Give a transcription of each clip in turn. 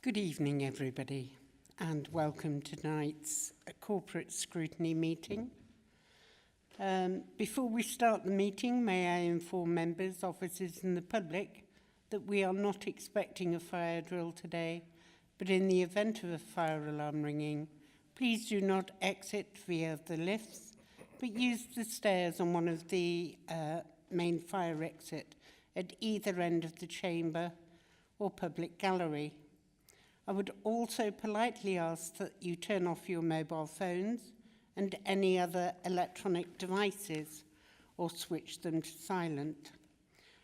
Good evening, everybody, and welcome to tonight's corporate scrutiny meeting. Before we start the meeting, may I inform members, officers and the public that we are not expecting a fire drill today, but in the event of a fire alarm ringing, please do not exit via the lifts, but use the stairs on one of the main fire exit at either end of the chamber or public gallery. I would also politely ask that you turn off your mobile phones and any other electronic devices or switch them to silent.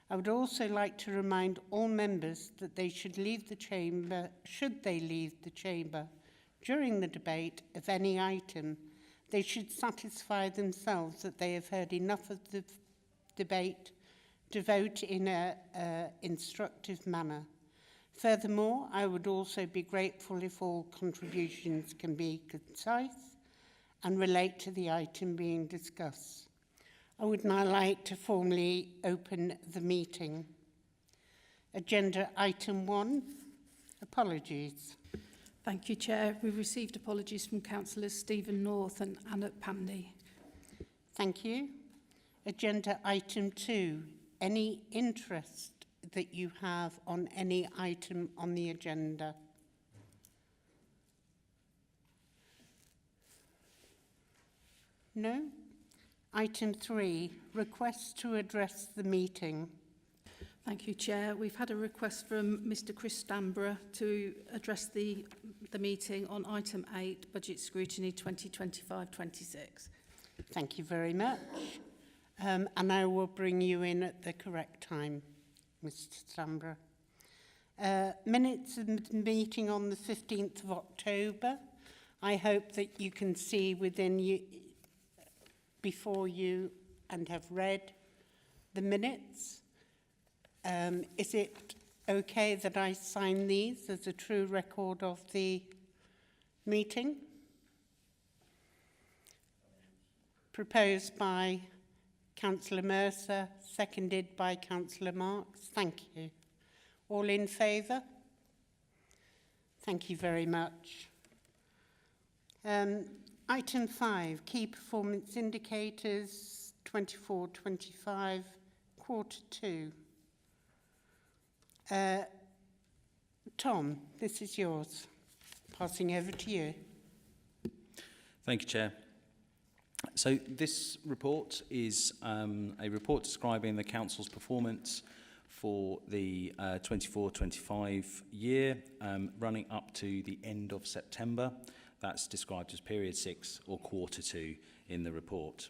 I would also like to remind all members that they should leave the chamber, should they leave the chamber during the debate of any item, they should satisfy themselves that they have heard enough of the debate to vote in an instructive manner. Furthermore, I would also be grateful if all contributions can be concise and relate to the item being discussed. I would now like to formally open the meeting. Agenda item 1, apologies. Thank you, Chair. We've received apologies from Councillors Stephen North and Anna Pandy. Thank you. Agenda item 2, any interest that you have on any item on the agenda? No? Item 3, request to address the meeting. Thank you, Chair. We've had a request from Mr Chris Stamborough to address the meeting on item 8, Budget Scrutiny 2025-26. Thank you very much. And I will bring you in at the correct time, Mr Stamborough. Minutes of the meeting on the 15th of October. I hope that you can see within you, before you, and have read the minutes. Is it okay that I sign these as a true record of the meeting? Proposed by Councillor Mercer, seconded by Councillor Marks. Thank you. All in favour? Thank you very much. Item 5, Key Performance Indicators 24-25, Quarter 2. Tom, this is yours. Passing over to you. Thank you, Chair. So this report is a report describing the Council's performance for the 24-25 year, running up to the end of September. That's described as period 6 or quarter 2 in the report.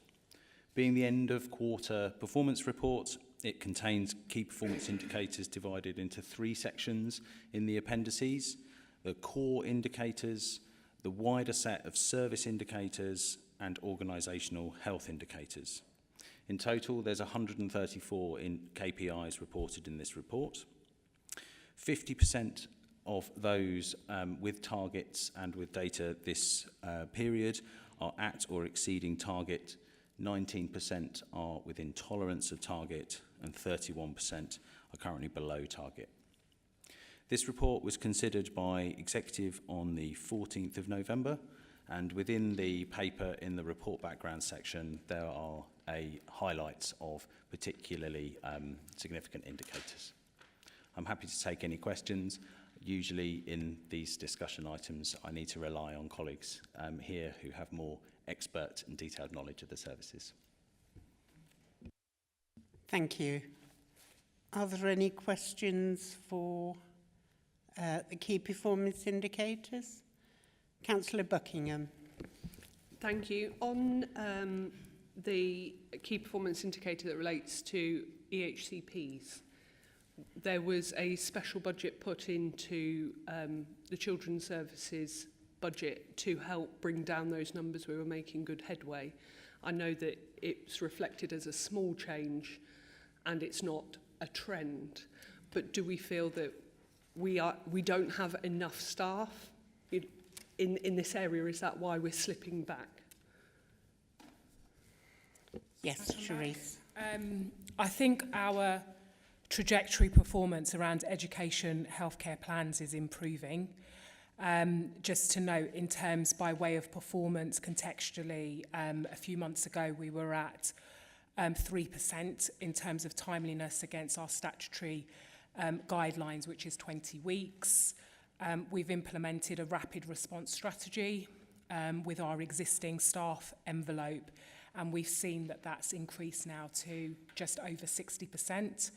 Being the end of quarter performance report, it contains key performance indicators divided into 3 sections in the appendices: the core indicators, the wider set of service indicators, and organisational health indicators. In total, there's 134 KPIs reported in this report. 50% of those with targets and with data this period are at or exceeding target, 19% are within tolerance of target, and 31% are currently below target. This report was considered by Executive on the 14th of November, and within the paper in the report background section, there are highlights of particularly significant indicators. I'm happy to take any questions. Usually in these discussion items, I need to rely on colleagues here who have more expert and detailed knowledge of the services. Thank you. Are there any questions for the key performance indicators? Councillor Buckingham. Thank you. On the key performance indicator that relates to EHCPs, there was a special budget put into the Children's Services budget to help bring down those numbers. We were making good headway. I know that it's reflected as a small change and it's not a trend, but do we feel that we don't have enough staff in this area? Is that why we're slipping back? Yes, Sharice. I think our trajectory performance around education healthcare plans is improving. Just to note, in terms by way of performance contextually, a few months ago we were at 3% in terms of timeliness against our statutory guidelines, which is 20 weeks. We've implemented a rapid response strategy with our existing staff envelope, and we've seen that that's increased now to just over 60%.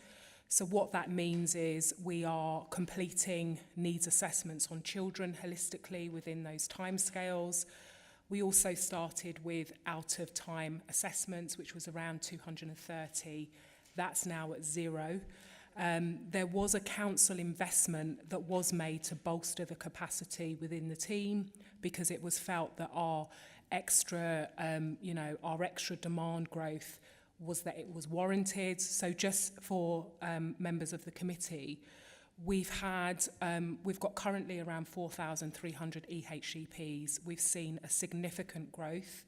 So what that means is we are completing needs assessments on children holistically within those timescales. We also started with out-of-time assessments, which was around 230. That's now at 0. There was a council investment that was made to bolster the capacity within the team because it was felt that our extra demand growth was that it was warranted. So just for members of the committee, we've got currently around 4,300 EHCPs. We've seen a significant growth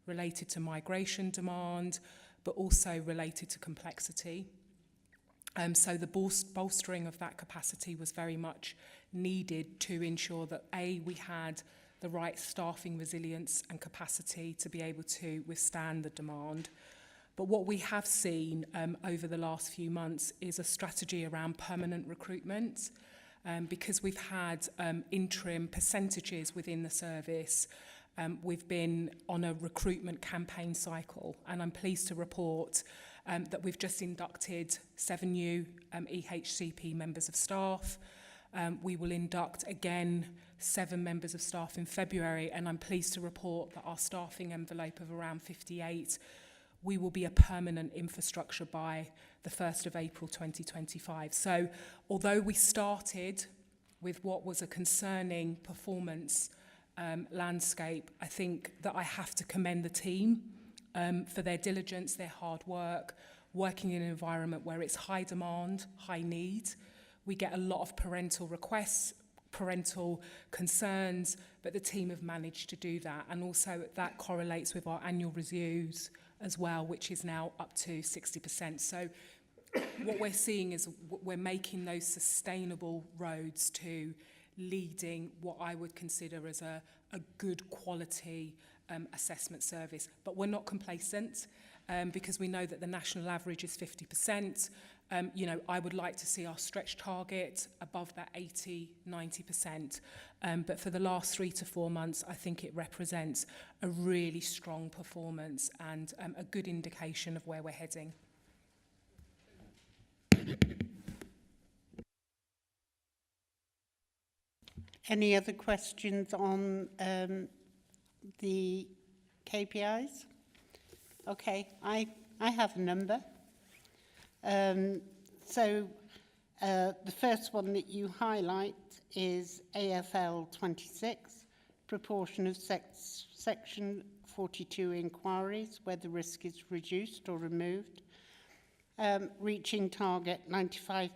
related to migration demand, but also related to complexity. So the bolstering of that capacity was very much needed to ensure that we had the right staffing resilience and capacity to be able to withstand the demand. But what we have seen over the last few months is a strategy around permanent recruitment. Because we've had interim percentages within the service, we've been on a recruitment campaign cycle, and I'm pleased to report that we've just inducted 7 new EHCP members of staff. We will induct again 7 members of staff in February, and I'm pleased to report that our staffing envelope of around 58, we will be a permanent infrastructure by the 1st of April 2025. So although we started with what was a concerning performance landscape, I think that I have to commend the team for their diligence, their hard work, working in an environment where it's high demand, high need. We get a lot of parental requests, parental concerns, but the team have managed to do that. And also that correlates with our annual reviews as well, which is now up to 60%. So what we're seeing is we're making those sustainable roads to leading what I would consider as a good quality assessment service. But we're not complacent because we know that the national average is 50%. I would like to see our stretch target above that 80-90%. But for the last 3 to 4 months, I think it represents a really strong performance and a good indication of where we're heading. Any other questions on the KPIs? Okay, I have a number. So the first one that you highlight is AFL 26, proportion of section 42 inquiries where the risk is reduced or removed. Reaching target, 95%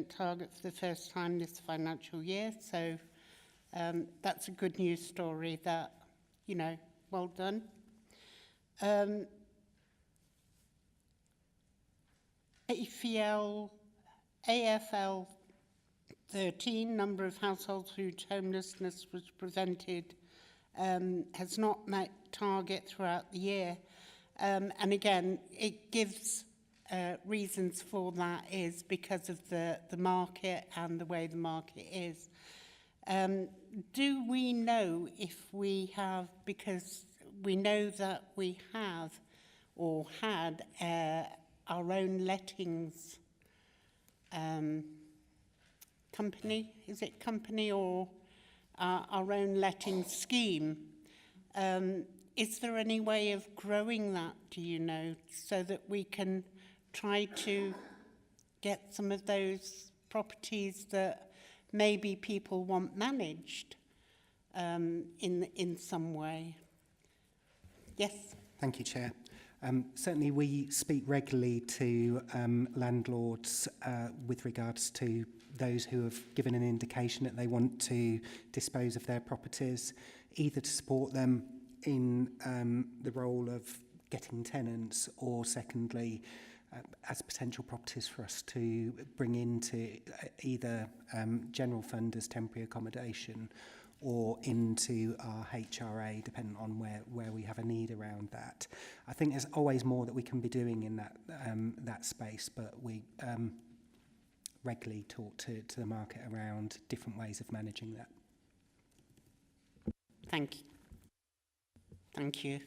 target for the first time this financial year. So that's a good news story that, well done. AFL 13, number of households whose homelessness was prevented, has not met target throughout the year. And again, it gives reasons for that is because of the market and the way the market is. Do we know if we have, because we know that we have or had our own lettings company, is it company or our own lettings scheme? Is there any way of growing that, do you know, so that we can try to get some of those properties that maybe people want managed in some way? Yes. Thank you, Chair. Certainly we speak regularly to landlords with regards to those who have given an indication that they want to dispose of their properties, either to support them in the role of getting tenants or secondly as potential properties for us to bring into either general fund as temporary accommodation or into our HRA, depending on where we have a need around that. I think there's always more that we can be doing in that space, but we regularly talk to the market around different ways of managing that. Thank you. Thank you.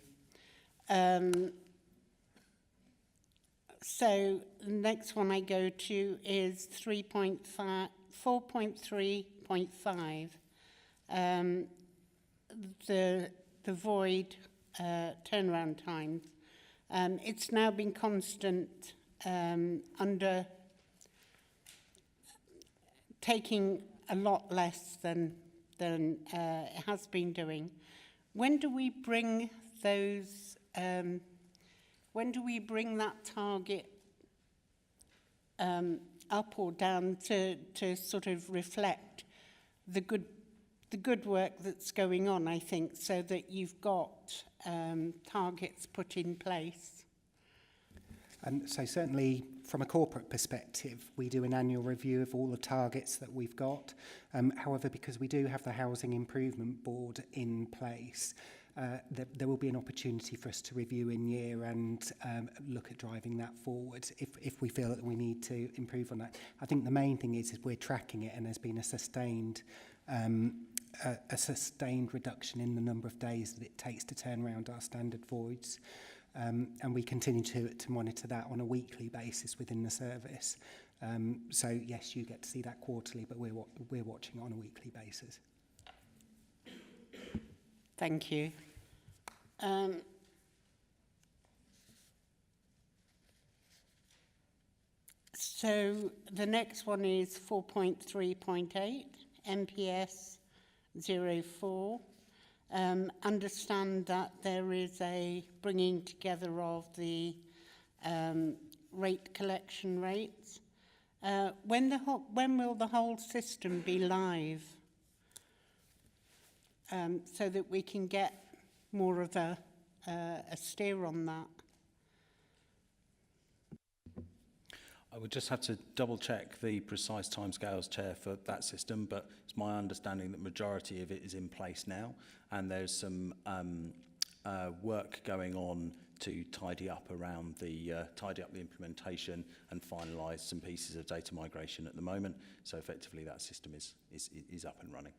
So the next one I go to is 4.3.5. The void turnaround times. It's now been constant under taking a lot less than it has been doing. When do we bring those? When do we bring that target up or down to sort of reflect the good work that's going on? I think so that you've got targets put in place. So certainly from a corporate perspective, we do an annual review of all the targets that we've got. However, because we do have the Housing Improvement Board in place, there will be an opportunity for us to review in year and look at driving that forward if we feel that we need to improve on that. I think the main thing is we're tracking it, and there's been a sustained reduction in the number of days that it takes to turn around our standard voids. And we continue to monitor that on a weekly basis within the service. So yes, you get to see that quarterly, but we're watching it on a weekly basis. Thank you. So the next one is 4.3.8, MPS 04. Understand that there is a bringing together of the rate collection rates. When will the whole system be live? So that we can get more of a steer on that. I would just have to double check the precise timescales, Chair, for that system, but it's my understanding that majority of it is in place now, and there's some work going on to tidy up the implementation and finalise some pieces of data migration at the moment. So effectively, that system is up and running.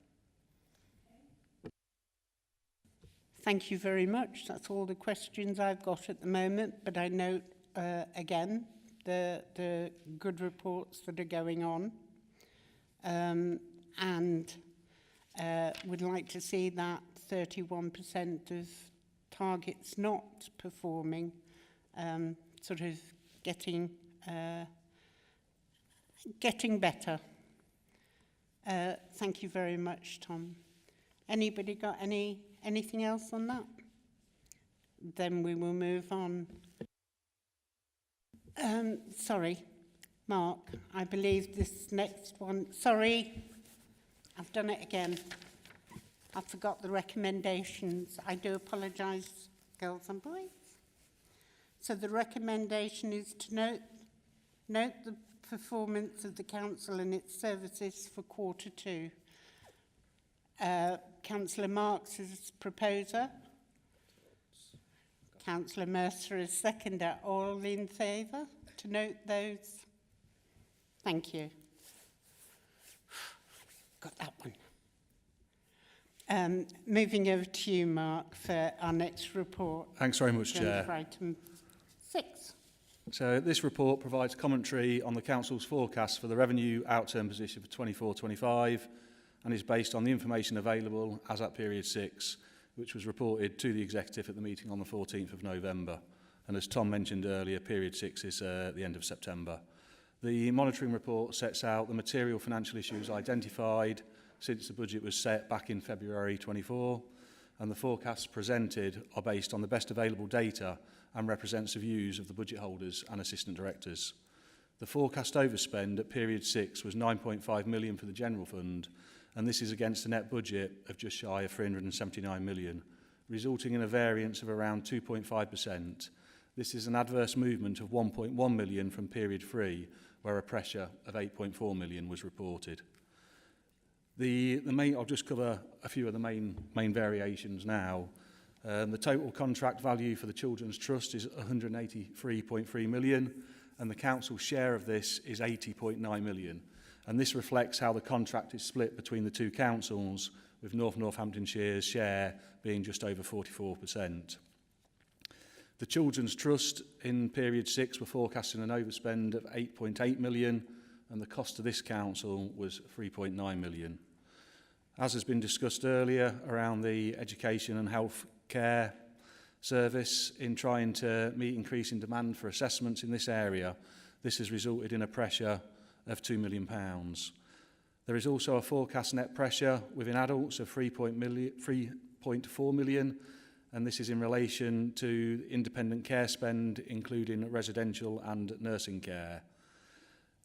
Thank you very much. That's all the questions I've got at the moment, but I note again the good reports that are going on, and would like to see that 31% of targets not performing sort of getting better. Thank you very much, Tom. Anybody got anything else on that? Then we will move on. Sorry, Mark, I believe this next one, sorry, I've done it again. I forgot the recommendations. I do apologise, girls and boys. So the recommendation is to note the performance of the council and its services for Q2. Councillor Marks is proposer. Councillor Mercer is seconder. All in favour to note those? Thank you. Got that one. Moving over to you, Mark, for our next report. Thanks very much, Chair. For item 6. So this report provides commentary on the Council's forecast for the revenue outturn position for 24-25 and is based on the information available as at period 6, which was reported to the Executive at the meeting on the 14th of November. And as Tom mentioned earlier, period 6 is the end of September. The monitoring report sets out the material financial issues identified since the budget was set back in February 24, and the forecasts presented are based on the best available data and represents the views of the budget holders and assistant directors. The forecast overspend at period 6 was 9.5 million for the general fund, and this is against a net budget of just shy of 379 million, resulting in a variance of around 2.5%, This is an adverse movement of 1.1 million from period 3, where a pressure of 8.4 million was reported. I'll just cover a few of the main variations now. The total contract value for the Children's Trust is 183.3 million, and the council's share of this is 80.9 million. And this reflects how the contract is split between the two councils, with Northamptonshire's share being just over 44%. The Children's Trust in period 6 were forecasting an overspend of 8.8 million, and the cost to this council was 3.9 million. As has been discussed earlier around the education and health care service, in trying to meet increasing demand for assessments in this area, this has resulted in a pressure of £2 million. There is also a forecast net pressure within adults of 3.4 million, and this is in relation to independent care spend, including residential and nursing care.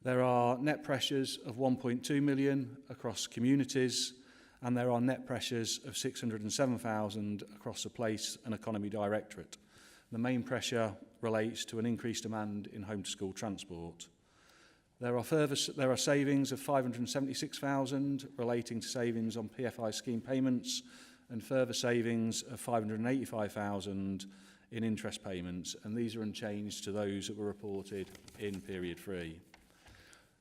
There are net pressures of 1.2 million across communities, and there are net pressures of 607,000 across the Place and Economy Directorate. The main pressure relates to an increased demand in home-to-school transport. There are savings of 576,000 relating to savings on PFI scheme payments, and further savings of 585,000 in interest payments, and these are unchanged to those that were reported in period 3.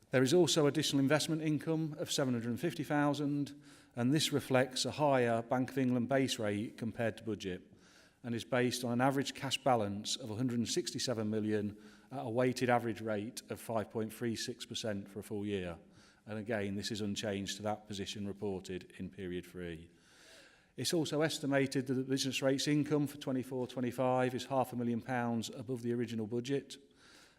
There is also additional investment income of 750,000, and this reflects a higher Bank of England base rate compared to budget, and is based on an average cash balance of 167 million at a weighted average rate of 5.36% for a full year. And again, this is unchanged to that position reported in period 3. It's also estimated that the business rates income for 24-25 is £500,000 above the original budget,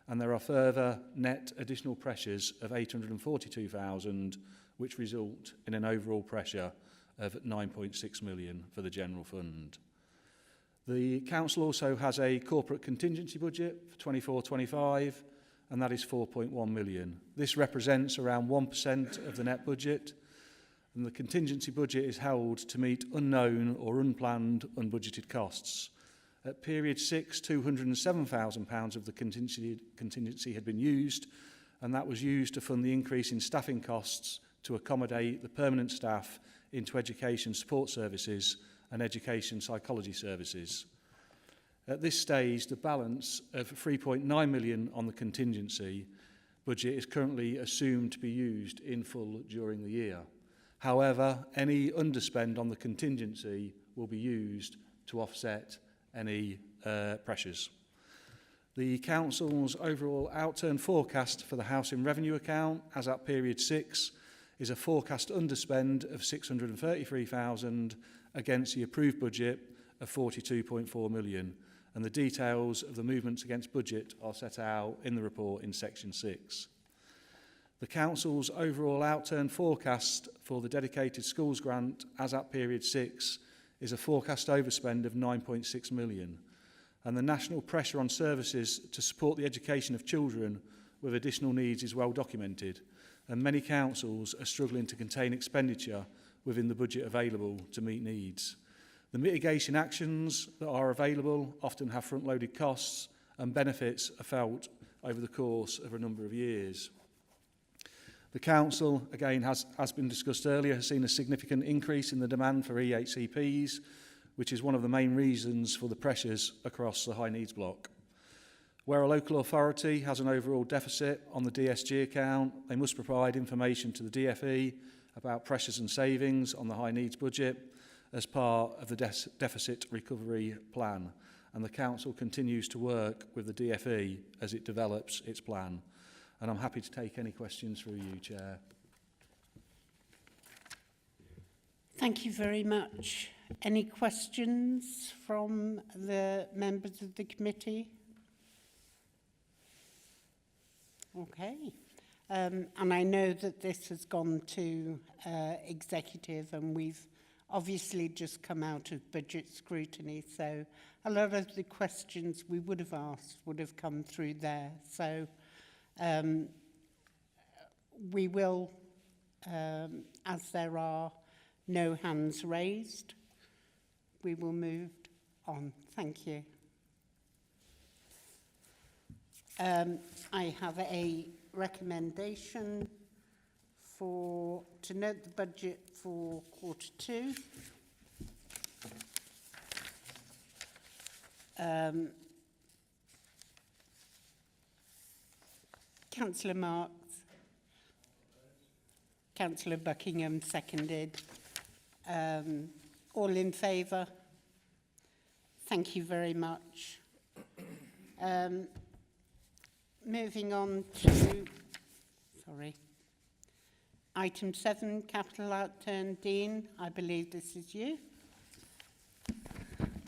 and there are further net additional pressures of 842,000, which result in an overall pressure of 9.6 million for the general fund. The council also has a corporate contingency budget for 24-25, and that is 4.1 million. This represents around 1% of the net budget, and the contingency budget is held to meet unknown or unplanned unbudgeted costs. At period 6, £207,000 of the contingency had been used, and that was used to fund the increase in staffing costs to accommodate the permanent staff into education support services and education psychology services. At this stage, the balance of 3.9 million on the contingency budget is currently assumed to be used in full during the year. However, any underspend on the contingency will be used to offset any pressures. The council's overall outturn forecast for the housing revenue account, as at period 6, is a forecast underspend of 633,000 against the approved budget of 42.4 million, and the details of the movements against budget are set out in the report in section 6. The council's overall outturn forecast for the dedicated schools grant, as at period 6, is a forecast overspend of 9.6 million, and the national pressure on services to support the education of children with additional needs is well documented, and many councils are struggling to contain expenditure within the budget available to meet needs. The mitigation actions that are available often have front-loaded costs, and benefits are felt over the course of a number of years. The council, again, as been discussed earlier, has seen a significant increase in the demand for EHCPs, which is one of the main reasons for the pressures across the high needs block. Where a local authority has an overall deficit on the DSG account, they must provide information to the DFE about pressures and savings on the high needs budget as part of the deficit recovery plan, and the council continues to work with the DFE as it develops its plan. And I'm happy to take any questions through you, Chair. Thank you very much. Any questions from the members of the committee? Okay. And I know that this has gone to executive, and we've obviously just come out of budget scrutiny, so a lot of the questions we would have asked would have come through there. So we will, as there are no hands raised, we will move on. Thank you. I have a recommendation to note the budget for Q2. Councillor Marks. Councillor Buckingham seconded. All in favour? Thank you very much. Moving on to, item 7, capital outturn. Dean, I believe this is you.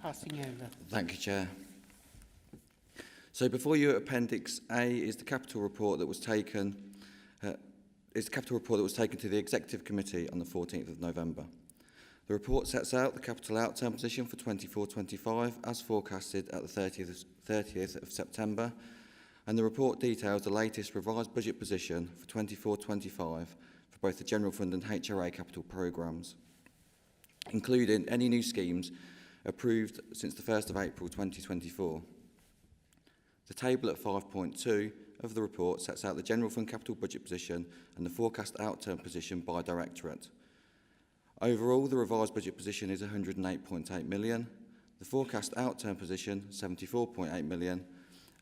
Passing over. Thank you, Chair. So before you, Appendix A is the capital report that was taken. To the Executive Committee on the 14th of November. The report sets out the capital outturn position for 24-25 as forecasted at the 30th of September, and the report details the latest revised budget position for 24-25 for both the General Fund and HRA capital programmes, including any new schemes approved since the 1st of April 2024. The table at 5.2 of the report sets out the General Fund capital budget position and the forecast outturn position by directorate. Overall, the revised budget position is 108.8 million, the forecast outturn position 74.8 million,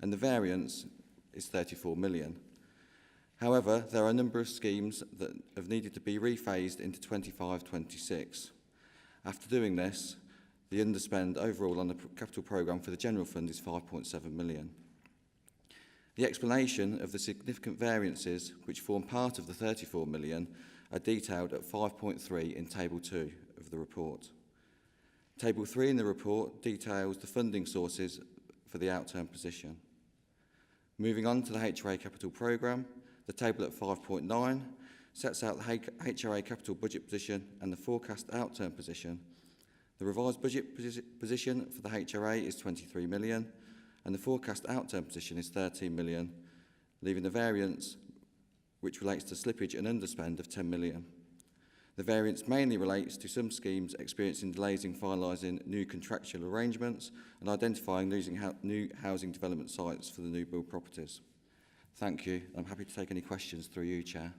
and the variance is 34 million. However, there are a number of schemes that have needed to be rephased into 25-26. After doing this, the underspend overall on the capital programme for the General Fund is 5.7 million. The explanation of the significant variances which form part of the 34 million are detailed at 5.3 in Table 2 of the report. Table 3 in the report details the funding sources for the outturn position. Moving on to the HRA capital programme, the table at 5.9 sets out the HRA capital budget position and the forecast outturn position. The revised budget position for the HRA is 23 million and the forecast outturn position is 13 million, leaving the variance which relates to slippage and underspend of 10 million. The variance mainly relates to some schemes experiencing delays in finalising new contractual arrangements and identifying new housing development sites for the new build properties. Thank you. I'm happy to take any questions through you, Chair.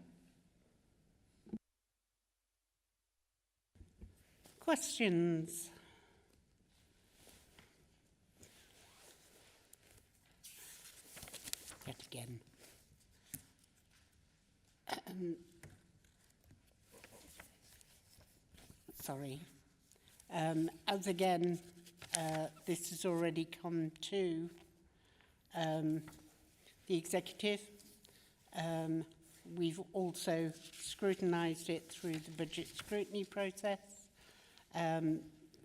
Questions? Yet again. Sorry. As again, this has already come to the Executive. We've also scrutinised it through the budget scrutiny process.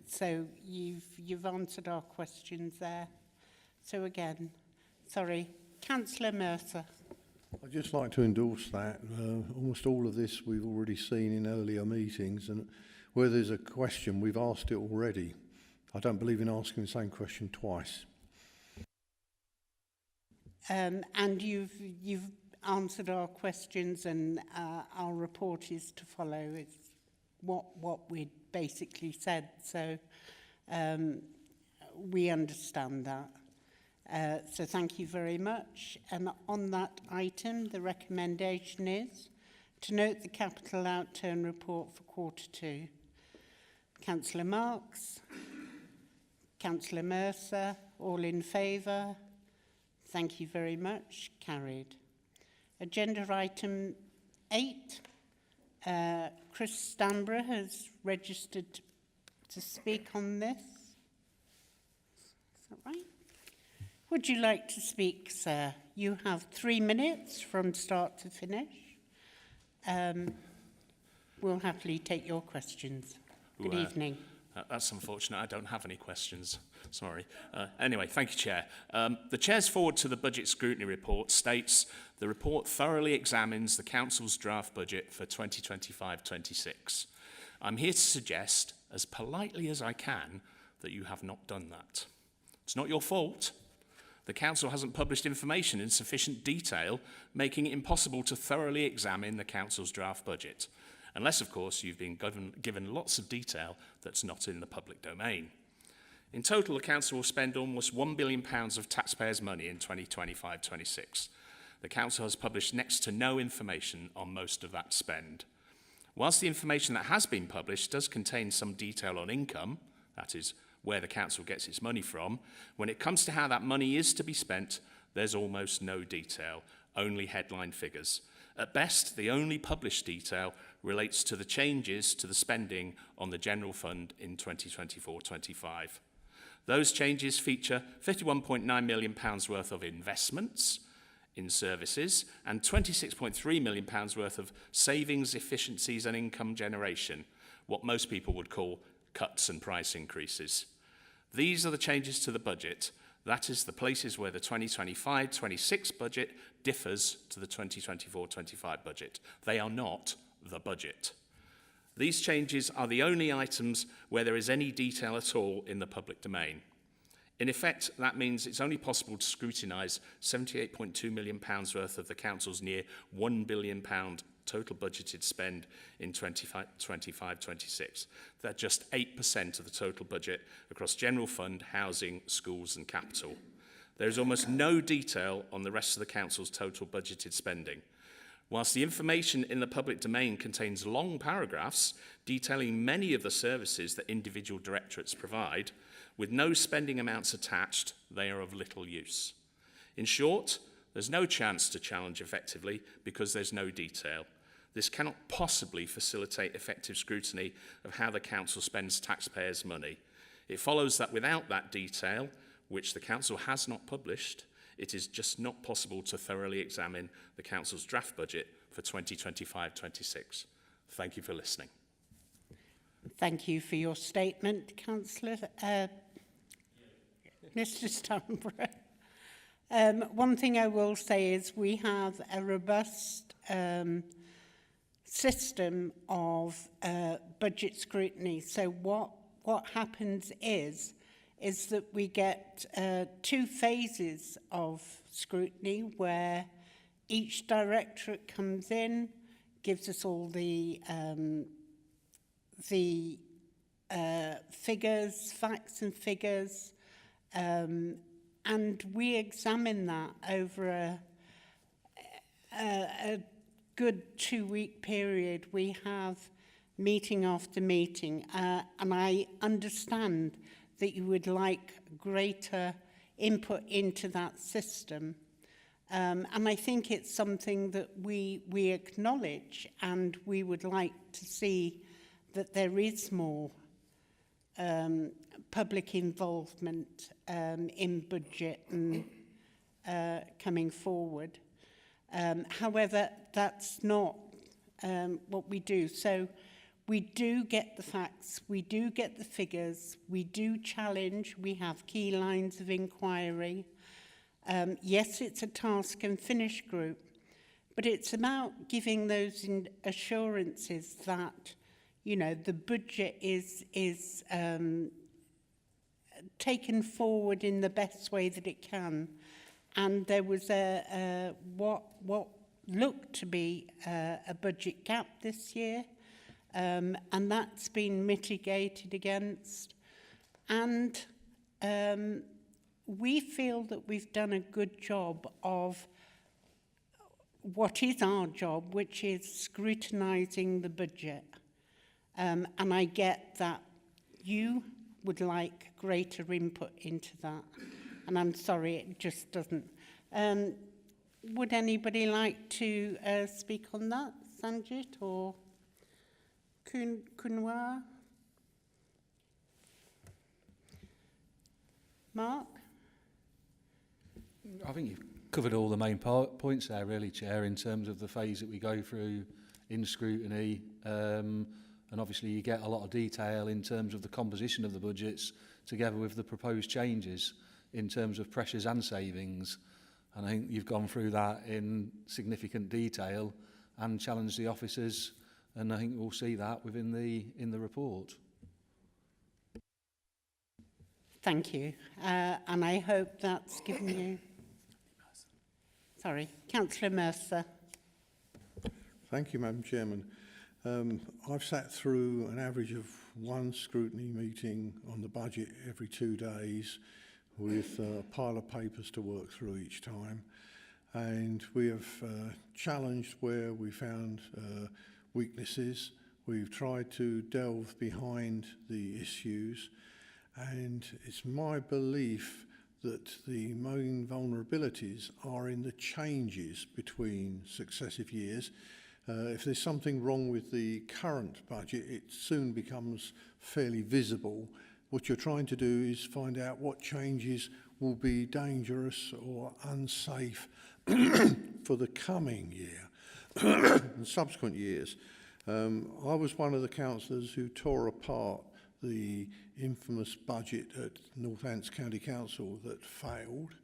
So you've answered our questions there. So again, sorry, Councillor Mercer. I'd just like to endorse that. Almost all of this we've already seen in earlier meetings, and where there's a question, we've asked it already. I don't believe in asking the same question twice. And you've answered our questions, and our report is to follow. It's what we basically said. So we understand that. So thank you very much. And on that item, the recommendation is to note the capital outturn report for Q2. Councillor Marks, Councillor Mercer, all in favour? Thank you very much. Carried. Agenda item 8. Chris Stamborough has registered to speak on this. Is that right? Would you like to speak, sir? You have 3 minutes from start to finish. We'll happily take your questions. Good evening. That's unfortunate. I don't have any questions. Sorry. Anyway, thank you, Chair. The Chair's forward to the Budget Scrutiny Report states the report thoroughly examines the Council's draft budget for 2025-26. I'm here to suggest, as politely as I can, that you have not done that. It's not your fault. The Council hasn't published information in sufficient detail, making it impossible to thoroughly examine the Council's draft budget, unless, of course, you've been given lots of detail that's not in the public domain. In total, the Council will spend almost £1 billion of taxpayers' money in 2025-26. The Council has published next to no information on most of that spend. Whilst the information that has been published does contain some detail on income, that is, where the Council gets its money from, when it comes to how that money is to be spent, there's almost no detail, only headline figures. At best, the only published detail relates to the changes to the spending on the General Fund in 2024-25. Those changes feature £51.9 million worth of investments in services and £26.3 million worth of savings, efficiencies and income generation, what most people would call cuts and price increases. These are the changes to the budget. That is the places where the 2025-26 budget differs to the 2024-25 budget. They are not the budget. These changes are the only items where there is any detail at all in the public domain. In effect, that means it's only possible to scrutinise £78.2 million worth of the Council's near £1 billion total budgeted spend in 25-26. That's just 8% of the total budget across General Fund, Housing, Schools and Capital. There is almost no detail on the rest of the Council's total budgeted spending. Whilst the information in the public domain contains long paragraphs detailing many of the services that individual directorates provide, with no spending amounts attached, they are of little use. In short, there's no chance to challenge effectively because there's no detail. This cannot possibly facilitate effective scrutiny of how the Council spends taxpayers' money. It follows that without that detail, which the Council has not published, it is just not possible to thoroughly examine the Council's draft budget for 2025-26. Thank you for listening. Thank you for your statement, Councillor. Mr. Stanborough. One thing I will say is we have a robust system of budget scrutiny. So what happens is that we get 2 phases of scrutiny where each directorate comes in, gives us all the figures, facts and figures, and we examine that over a good 2-week period. We have meeting after meeting, and I understand that you would like greater input into that system. And I think it's something that we acknowledge, and we would like to see that there is more public involvement in budget and coming forward. However, that's not what we do. So we do get the facts, we do get the figures, we do challenge, we have key lines of inquiry. Yes, it's a task and finish group, but it's about giving those assurances that, you know, the budget is taken forward in the best way that it can. And there was what looked to be a budget gap this year, and that's been mitigated against. And we feel that we've done a good job of what is our job, which is scrutinising the budget. And I get that you would like greater input into that. And I'm sorry, it just doesn't. Would anybody like to speak on that? Sanjit or Kunwar? Mark? I think you've covered all the main points there, really, Chair, in terms of the phase that we go through in scrutiny. And obviously you get a lot of detail in terms of the composition of the budgets together with the proposed changes in terms of pressures and savings. And I think you've gone through that in significant detail and challenged the officers, and I think we'll see that within in the report. Thank you. And I hope that's given you... Sorry, Councillor Mercer. Thank you, Madam Chairman. I've sat through an average of one scrutiny meeting on the budget every 2 days with a pile of papers to work through each time. And we have challenged where we found weaknesses. We've tried to delve behind the issues. And it's my belief that the main vulnerabilities are in the changes between successive years. If there's something wrong with the current budget, it soon becomes fairly visible. What you're trying to do is find out what changes will be dangerous or unsafe for the coming year and subsequent years. I was one of the councillors who tore apart the infamous budget at Northants County Council that failed.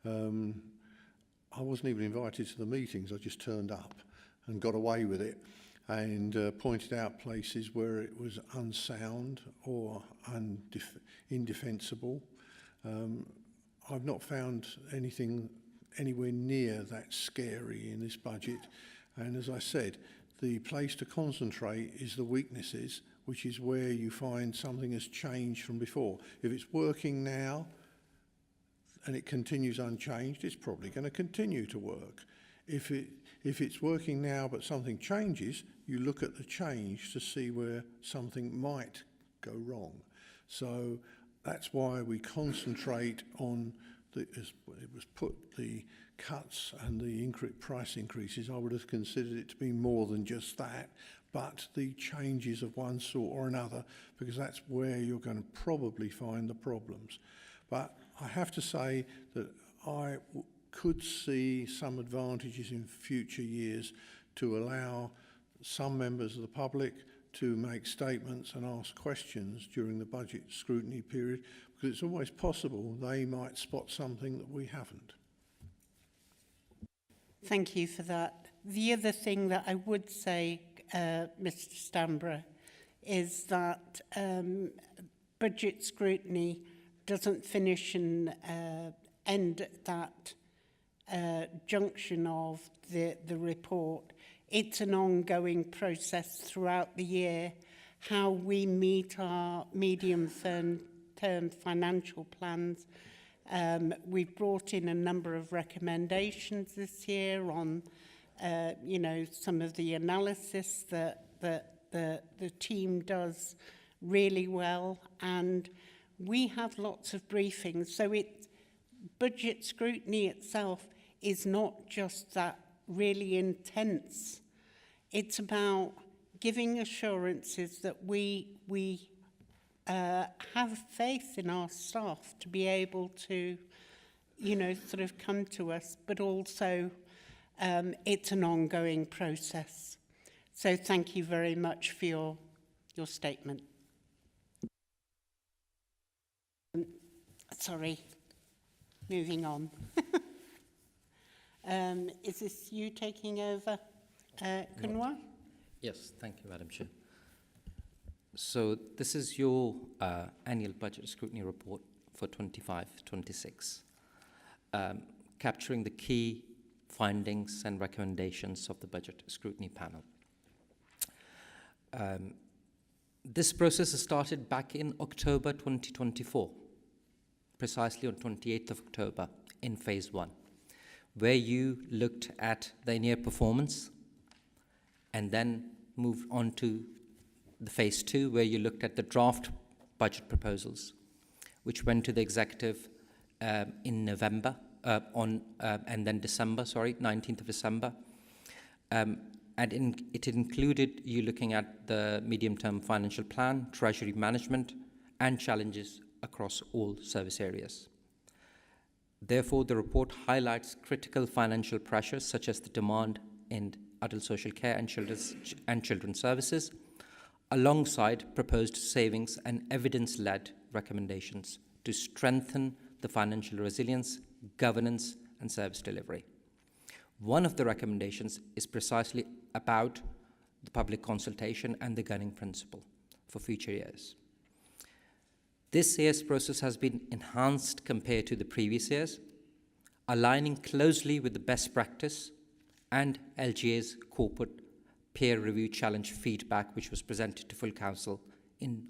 I wasn't even invited to the meetings, I just turned up and got away with it, and pointed out places where it was unsound or indefensible. I've not found anything anywhere near that scary in this budget, and as I said, the place to concentrate is the weaknesses, which is where you find something has changed from before. If it's working now and it continues unchanged, it's probably going to continue to work. If it's working now but something changes, you look at the change to see where something might go wrong. So that's why we concentrate on, as it was put, the cuts and the price increases. I would have considered it to be more than just that, but the changes of one sort or another, because that's where you're going to probably find the problems. But I have to say that I could see some advantages in future years to allow some members of the public to make statements and ask questions during the budget scrutiny period, because it's always possible they might spot something that we haven't. Thank you for that. The other thing that I would say, Mr. Stamborough, is that budget scrutiny doesn't finish and end at that junction of the report. It's an ongoing process throughout the year, how we meet our medium-term financial plans. We've brought in a number of recommendations this year on, some of the analysis that the team does really well, and we have lots of briefings. So budget scrutiny itself is not just that really intense. It's about giving assurances that we have faith in our staff to be able to, sort of come to us, but also it's an ongoing process. So thank you very much for your statement. Sorry, moving on. Is this you taking over, Kunwa? Yes, thank you, Madam Chair. So this is your annual budget scrutiny report for 25-26, capturing the key findings and recommendations of the budget scrutiny panel. This process started back in October 2024, precisely on 28th of October in phase 1, where you looked at the in-year performance and then moved on to the phase 2, where you looked at the draft budget proposals, which went to the executive in November, and then December, 19th of December. It included you looking at the medium-term financial plan, treasury management, and challenges across all service areas. Therefore, the report highlights critical financial pressures such as the demand in adult social care and children's services, alongside proposed savings and evidence-led recommendations to strengthen the financial resilience, governance, and service delivery. One of the recommendations is precisely about the public consultation and the gunning principle for future years. This year's process has been enhanced compared to the previous years, aligning closely with the best practice and LGA's corporate peer review challenge feedback, which was presented to full council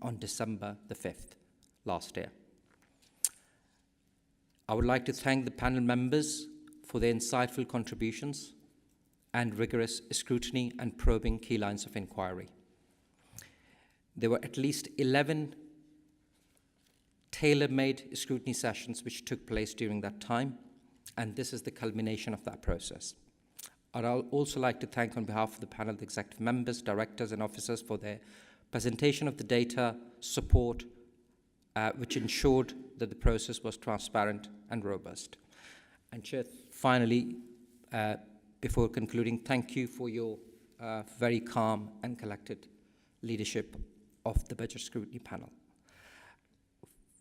on December the 5th last year. I would like to thank the panel members for their insightful contributions and rigorous scrutiny and probing key lines of inquiry. There were at least 11 tailor-made scrutiny sessions which took place during that time, and this is the culmination of that process. I'd also like to thank on behalf of the panel the executive members, directors and officers for their presentation of the data, support, which ensured that the process was transparent and robust. And Chair, finally, before concluding, thank you for your very calm and collected leadership of the Budget Scrutiny Panel.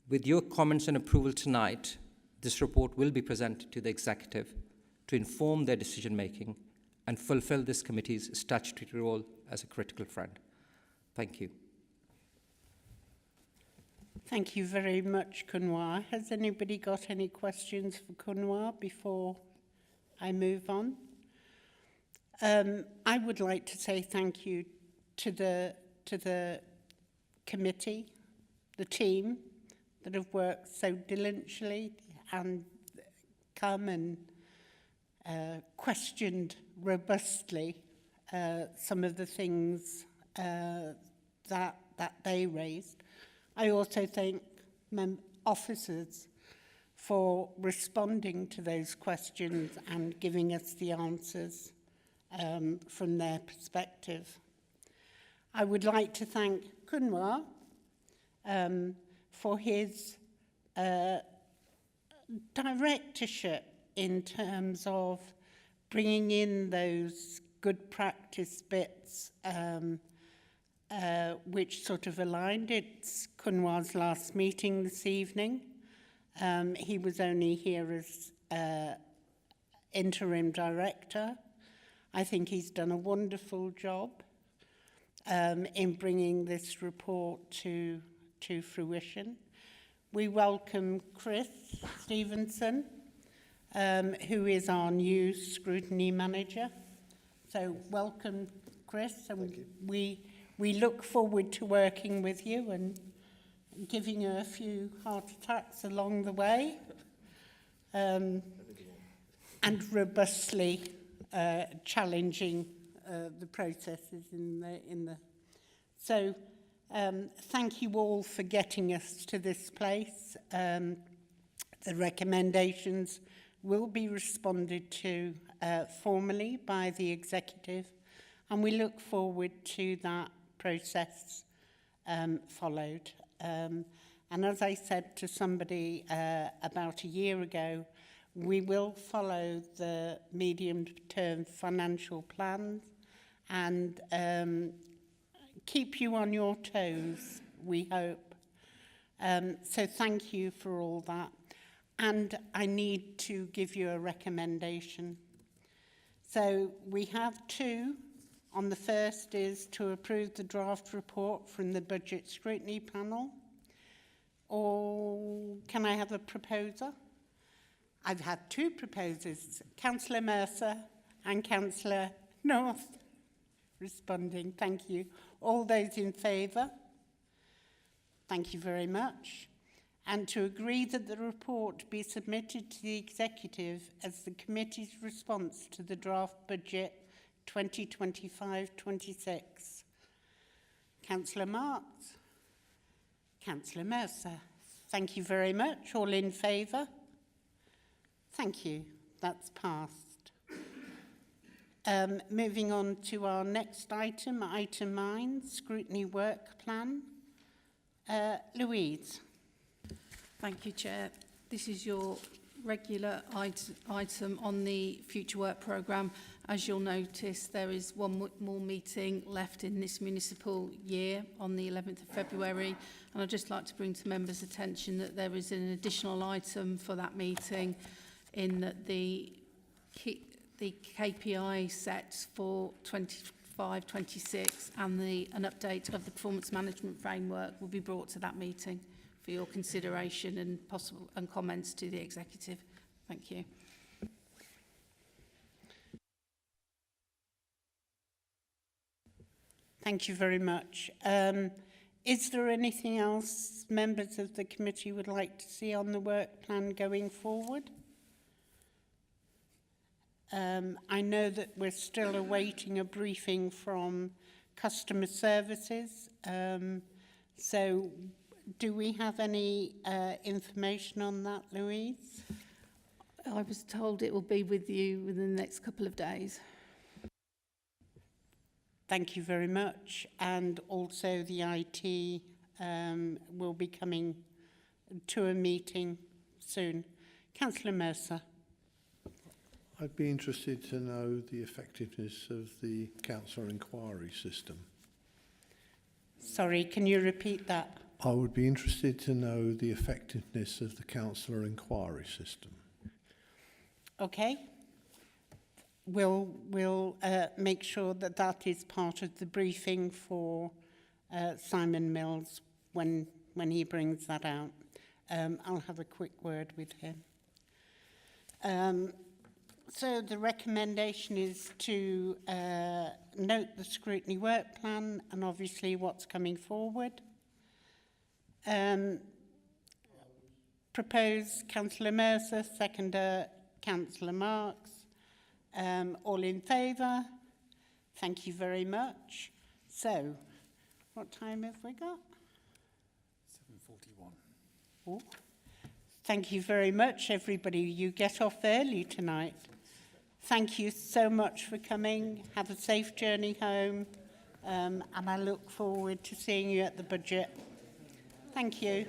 With your comments and approval tonight, this report will be presented to the Executive to inform their decision-making and fulfill this committee's statutory role as a critical friend. Thank you. Thank you very much, Kunwar. Has anybody got any questions for Kunwar before I move on? I would like to say thank you to the committee, the team that have worked so diligently and come and questioned robustly some of the things that they raised. I also thank officers for responding to those questions and giving us the answers from their perspective. I would like to thank Kunwar for his directorship in terms of bringing in those good practice bits which sort of aligned. It's Kunwar's last meeting this evening. He was only here as interim director. I think he's done a wonderful job in bringing this report to fruition. We welcome Chris Stevenson, who is our new scrutiny manager. So welcome, Chris, and we look forward to working with you and giving you a few heart attacks along the way, and robustly challenging the processes in the. So thank you all for getting us to this place. The recommendations will be responded to formally by the executive, and we look forward to that process followed. And as I said to somebody about a year ago, we will follow the medium-term financial plans and keep you on your toes, we hope. So thank you for all that. And I need to give you a recommendation. So we have two. On the first is to approve the draft report from the Budget Scrutiny Panel. Or can I have a proposer? I've had two proposers, Councillor Mercer and Councillor North responding. Thank you. All those in favour? Thank you very much. And to agree that the report be submitted to the Executive as the Committee's response to the draft budget 2025-26. Councillor Marks. Councillor Mercer. Thank you very much. All in favour? Thank you. That's passed. Moving on to our next item, item 9, Scrutiny Work Plan. Louise. Thank you, Chair. This is your regular item on the Future Work Programme. As you'll notice, there is one more meeting left in this municipal year on the 11th of February. And I'd just like to bring to members' attention that there is an additional item for that meeting in that the KPI sets for 25-26 and an update of the performance management framework will be brought to that meeting for your consideration and comments to the executive. Thank you. Thank you very much. Is there anything else members of the committee would like to see on the work plan going forward? I know that we're still awaiting a briefing from customer services. So do we have any information on that, Louise? I was told it will be with you within the next couple of days. Thank you very much. And also the IT will be coming to a meeting soon. Councillor Mercer. I'd be interested to know the effectiveness of the councillor inquiry system. Sorry, can you repeat that? I would be interested to know the effectiveness of the councillor inquiry system. Okay. We'll make sure that that is part of the briefing for Simon Mills when he brings that out. I'll have a quick word with him. So the recommendation is to note the scrutiny work plan and obviously what's coming forward. Propose Councillor Mercer, seconder Councillor Marks. All in favour? Thank you very much. So, what time have we got? 7:41. Oh, thank you very much, everybody. You get off early tonight. Thank you so much for coming. Have a safe journey home. And I look forward to seeing you at the budget. Thank you.